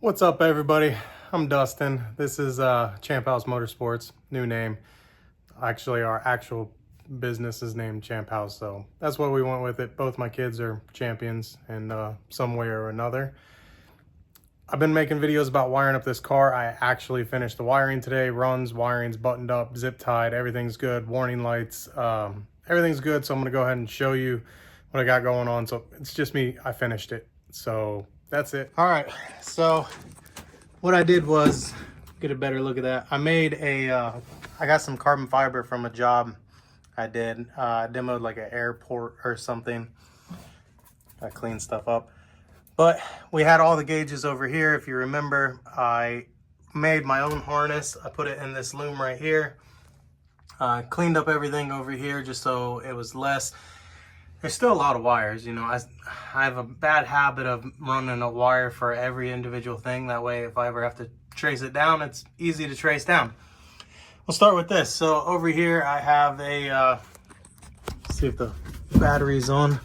What's up, everybody? I'm Dustin. This is Champ House Motorsports, new name. Actually, our actual business is named Champ House, so that's what we went with it. Both my kids are champions in some way or another. I've been making videos about wiring up this car. I actually finished the wiring today. Runs, wiring's buttoned up, zip tied, everything's good. Warning lights, everything's good. So I'm gonna go ahead and show you what I got going on. So it's just me, I finished it. So that's it. All right, so what I did was, get a better look at that. I made a, I got some carbon fiber from a job I did. I demoed like an airport or something. I cleaned stuff up. But we had all the gauges over here. If you remember, I made my own harness. I put it in this loom right here. Cleaned up everything over here just so it was less. There's still a lot of wires, you know. I have a bad habit of running a wire for every individual thing. That way, if I ever have to trace it down, it's easy to trace down. We'll start with this. So over here, I have a, let's see if the battery's on.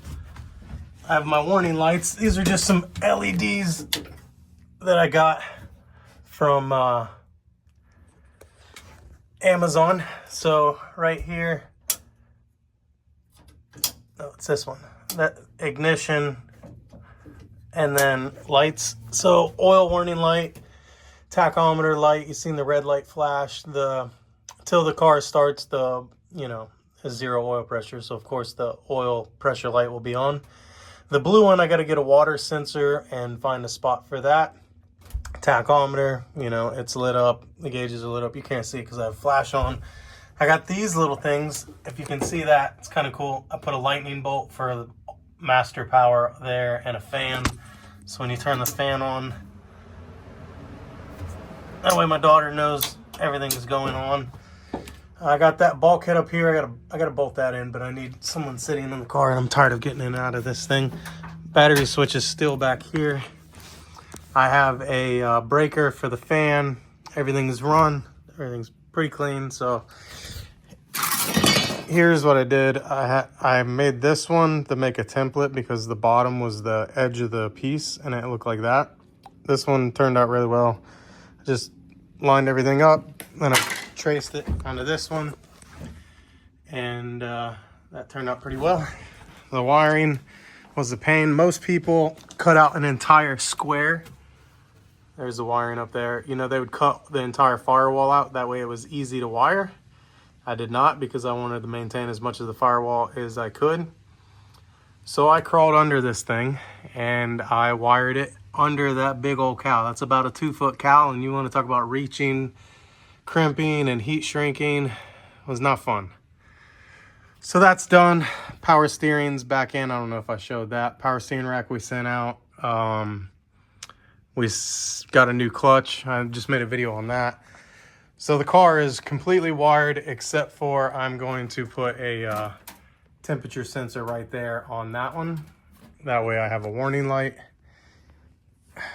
I have my warning lights. These are just some LEDs that I got from Amazon. So right here, oh, it's this one, that ignition, and then lights. So oil warning light, tachometer light. You've seen the red light flash. Till the car starts, the is zero oil pressure. So of course the oil pressure light will be on. The blue one, I got to get a water sensor and find a spot for that. Tachometer, it's lit up. The gauges are lit up. You can't see it because I have flash on. I got these little things. If you can see that, it's kind of cool. I put a lightning bolt for the master power there and a fan. So when you turn the fan on, that way my daughter knows everything is going on. I got that bulkhead up here. I gotta bolt that in, but I need someone sitting in the car, and I'm tired of getting in and out of this thing. Battery switch is still back here. I have a breaker for the fan. Everything is run. Everything's pretty clean. So here's what I did. I made this one to make a template because the bottom was the edge of the piece, and it looked like that. This one turned out really well. I just lined everything up, then I traced it onto this one, and that turned out pretty well. The wiring was a pain. Most people cut out an entire square. There's the wiring up there. They would cut the entire firewall out. That way it was easy to wire. I did not, because I wanted to maintain as much of the firewall as I could. So I crawled under this thing and I wired it under that big old cowl. That's about a 2-foot cowl, and you want to talk about reaching, crimping, and heat shrinking. It was not fun. So that's done. Power steering's back in. I don't know if I showed that. Power steering rack we sent out. We got a new clutch. I just made a video on that. So the car is completely wired, except for I'm going to put a temperature sensor right there on that one. That way I have a warning light.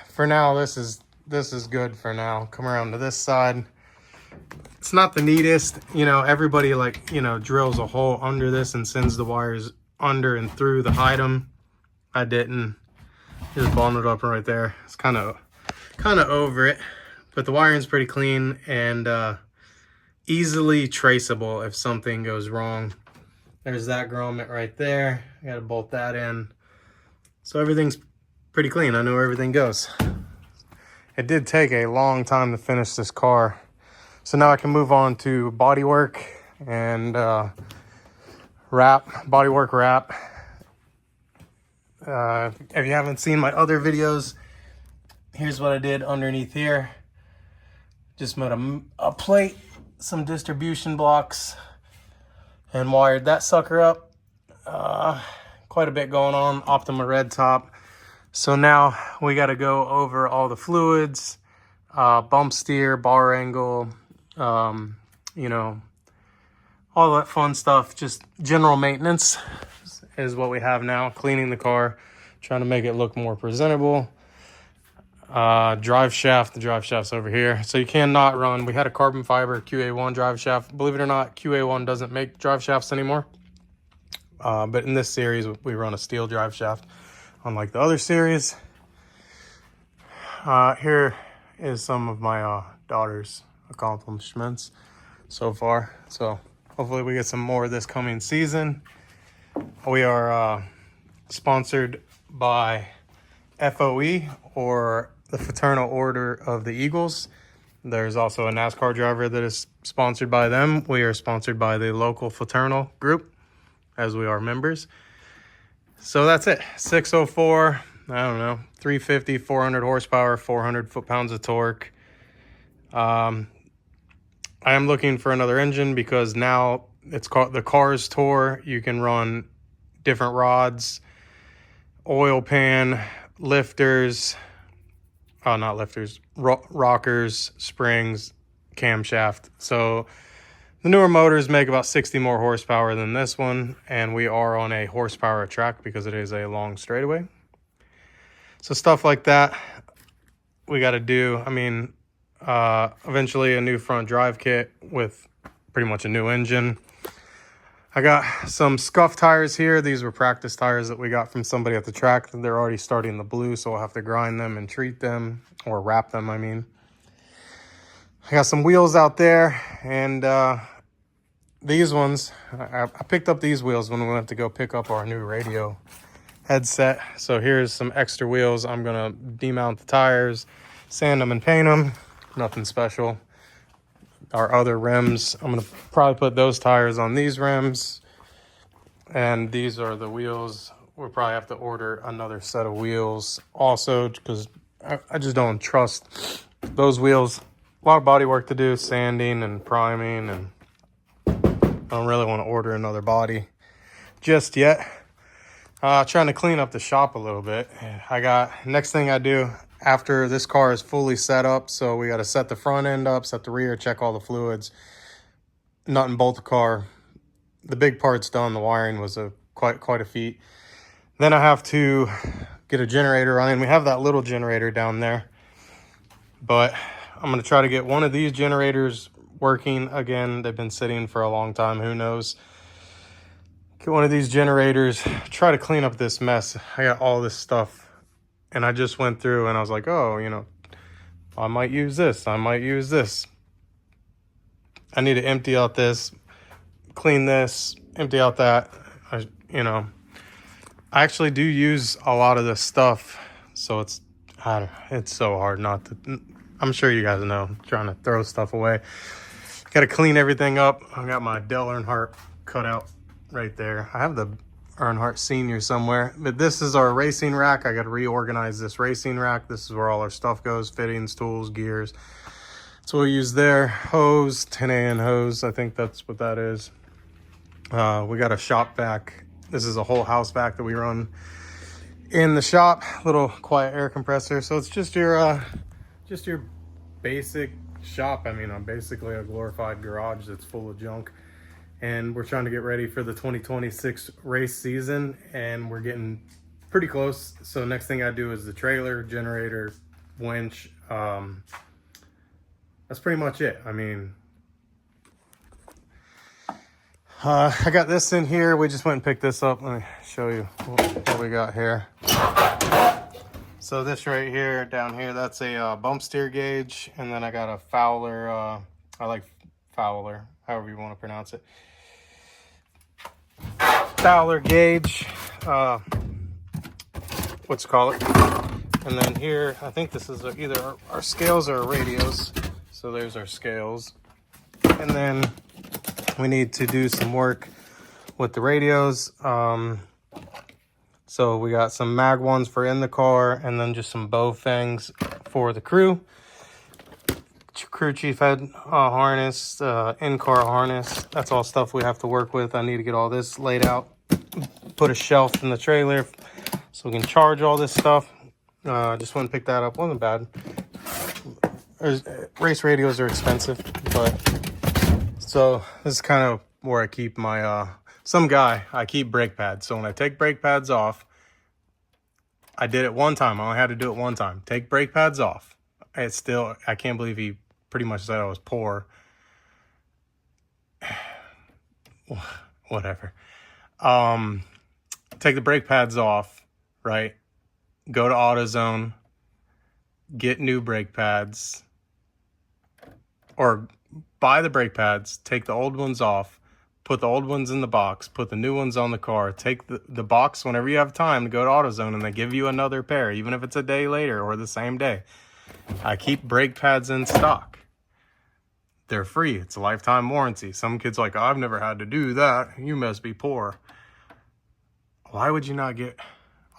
For now, this is good for now. Come around to this side. It's not the neatest, everybody drills a hole under this and sends the wires under and through to hide them. I didn't. Just bonded up right there. It's kind of over it, but the wiring's pretty clean and easily traceable if something goes wrong. There's that grommet right there. I gotta bolt that in. So everything's pretty clean. I know where everything goes. It did take a long time to finish this car. So now I can move on to bodywork and wrap, bodywork wrap. If you haven't seen my other videos, here's what I did underneath here. Just made a plate, some distribution blocks, and wired that sucker up. Quite a bit going on. Optima red top. So now we got to go over all the fluids, bump steer, bar angle, all that fun stuff. Just general maintenance is what we have now. Cleaning the car, trying to make it look more presentable. Drive shaft, the drive shaft's over here. So you cannot run. We had a carbon fiber QA1 drive shaft. Believe it or not, QA1 doesn't make drive shafts anymore. But in this series, we run a steel drive shaft, unlike the other series. Here is some of my daughter's accomplishments so far. So hopefully we get some more this coming season. We are sponsored by FOE, or the Fraternal Order of the Eagles. There's also a NASCAR driver that is sponsored by them. We are sponsored by the local fraternal group, as we are members. So that's it. 604, I don't know, 350, 400 horsepower, 400 foot-pounds of torque. I am looking for another engine because now it's called the Cars Tour. You can run different rods, oil pan, lifters, not lifters, rockers, springs, camshaft. So the newer motors make about 60 more horsepower than this one, and we are on a horsepower track because it is a long straightaway. So stuff like that we got to do. I mean, eventually a new front drive kit with pretty much a new engine. I got some scuff tires here. These were practice tires that we got from somebody at the track. They're already starting to blue, so I'll have to grind them and treat them, or wrap them, I mean. I got some wheels out there, and these ones, I picked up these wheels when we went to go pick up our new radio headset. So here's some extra wheels. I'm gonna demount the tires, sand them and paint them. Nothing special. Our other rims, I'm gonna probably put those tires on these rims, and these are the wheels. We'll probably have to order another set of wheels also, because I just don't trust those wheels. A lot of body work to do, sanding and priming, and I don't really want to order another body just yet. Trying to clean up the shop a little bit. Next thing I do after this car is fully set up, so we got to set the front end up, set the rear, check all the fluids, nut and bolt the car. The big part's done. The wiring was quite a feat. Then I have to get a generator running. We have that little generator down there, but I'm going to try to get one of these generators working again. They've been sitting for a long time. Who knows? Get one of these generators, try to clean up this mess. I got all this stuff, and I just went through and I was like, oh, you know, I might use this. I might use this. I need to empty out this, clean this, empty out that. I actually do use a lot of this stuff, so it's so hard not to. I'm sure you guys know, I'm trying to throw stuff away. Got to clean everything up. I got my Dale Earnhardt cut out right there. I have the Earnhardt Senior somewhere, but this is our racing rack. I got to reorganize this racing rack. This is where all our stuff goes: fittings, tools, gears. So we'll use there. Hose, 10AN hose. I think that's what that is. We got a shop vac. This is a whole house vac that we run in the shop. Little quiet air compressor. So it's just your basic shop. I mean, I'm basically a glorified garage that's full of junk. And we're trying to get ready for the 2026 race season, and we're getting pretty close. So next thing I do is the trailer, generator, winch. That's pretty much it. I mean, I got this in here. We just went and picked this up. Let me show you what we got here. So this right here, down here, that's a bump steer gauge. And then I got a Fowler, I like Fowler, however you want to pronounce it. Fowler gauge, what's it called? And then here, I think this is either our scales or our radios. So there's our scales. And then we need to do some work with the radios. So we got some mag ones for in the car, and then just some Bowfangs for the crew. Crew chief head harness, in-car harness. That's all stuff we have to work with. I need to get all this laid out. Put a shelf in the trailer so we can charge all this stuff. Just went and picked that up. Wasn't bad. Race radios are expensive, but so this is kind of where I keep my I keep brake pads. So when I take brake pads off, I did it one time. I only had to do it one time. Take brake pads off. It's still, I can't believe he pretty much said I was poor. Whatever. Take the brake pads off, right? Go to AutoZone. get new brake pads, or buy the brake pads, take the old ones off, put the old ones in the box, put the new ones on the car, take the box whenever you have time to go to AutoZone, and they give you another pair, even if it's a day later or the same day. I keep brake pads in stock. They're free. It's a lifetime warranty. Some kids are like, oh, I've never had to do that. You must be poor. Why would you not get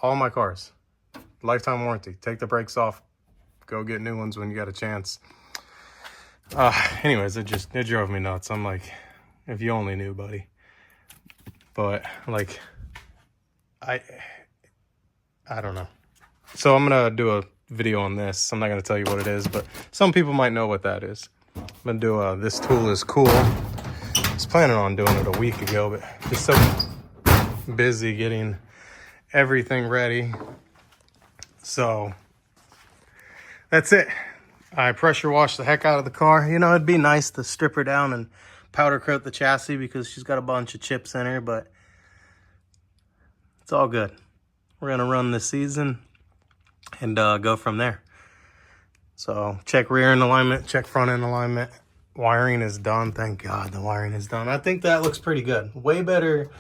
all my cars? Lifetime warranty. Take the brakes off. Go get new ones when you got a chance. Anyways, it drove me nuts. I'm like, if you only knew, buddy. But like, I don't know. So I'm gonna do a video on this. I'm not gonna tell you what it is, but some people might know what that is. I'm gonna do this tool is cool. I was planning on doing it a week ago, but just so busy getting everything ready. So that's it. I pressure washed the heck out of the car. You know, it'd be nice to strip her down and powder coat the chassis because she's got a bunch of chips in her, but it's all good. We're gonna run this season and go from there. So check rear end alignment, check front end alignment. Wiring is done. Thank God the wiring is done. I think that looks pretty good. Way better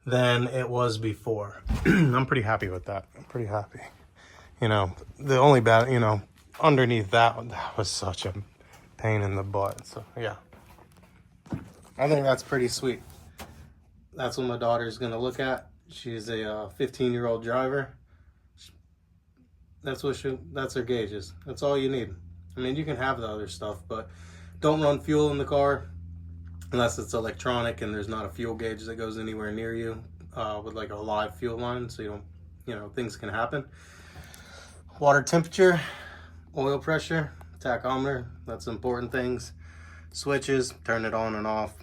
than it was before. I'm pretty happy with that. I'm pretty happy. You know, the only bad, you know, underneath that was such a pain in the butt. So yeah, I think that's pretty sweet. That's what my daughter's gonna look at. She's a 15-year-old driver. That's her gauges. That's all you need. I mean, you can have the other stuff, but don't run fuel in the car unless it's electronic and there's not a fuel gauge that goes anywhere near you with like a live fuel line, so you don't, you know, things can happen. Water temperature, oil pressure, tachometer, that's important things. Switches, turn it on and off.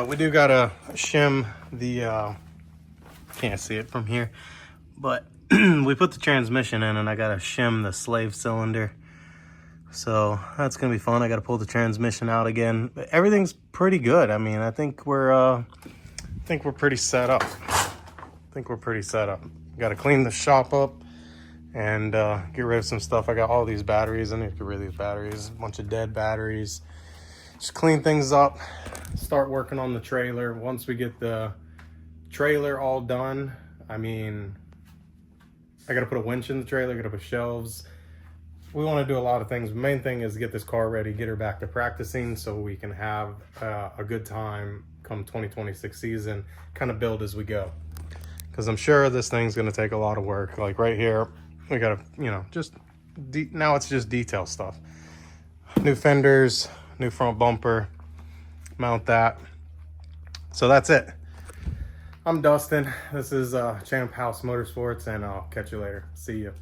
We do gotta shim the, can't see it from here, but we put the transmission in and I gotta shim the slave cylinder. So that's gonna be fun. I gotta pull the transmission out again. But everything's pretty good. I mean, I think we're pretty set up. Gotta clean the shop up and get rid of some stuff. I got all these batteries. I need to get rid of these batteries. A bunch of dead batteries. Just clean things up. Start working on the trailer. Once we get the trailer all done, I mean, I gotta put a winch in the trailer, gotta put shelves. We wanna do a lot of things. The main thing is get this car ready, get her back to practicing so we can have a good time come 2026 season, kind of build as we go. Because I'm sure this thing's gonna take a lot of work. Like right here, we gotta, you know, just, now it's just detail stuff. New fenders, new front bumper, mount that. So that's it. I'm Dustin. This is Champ House Motorsports, and I'll catch you later. See you.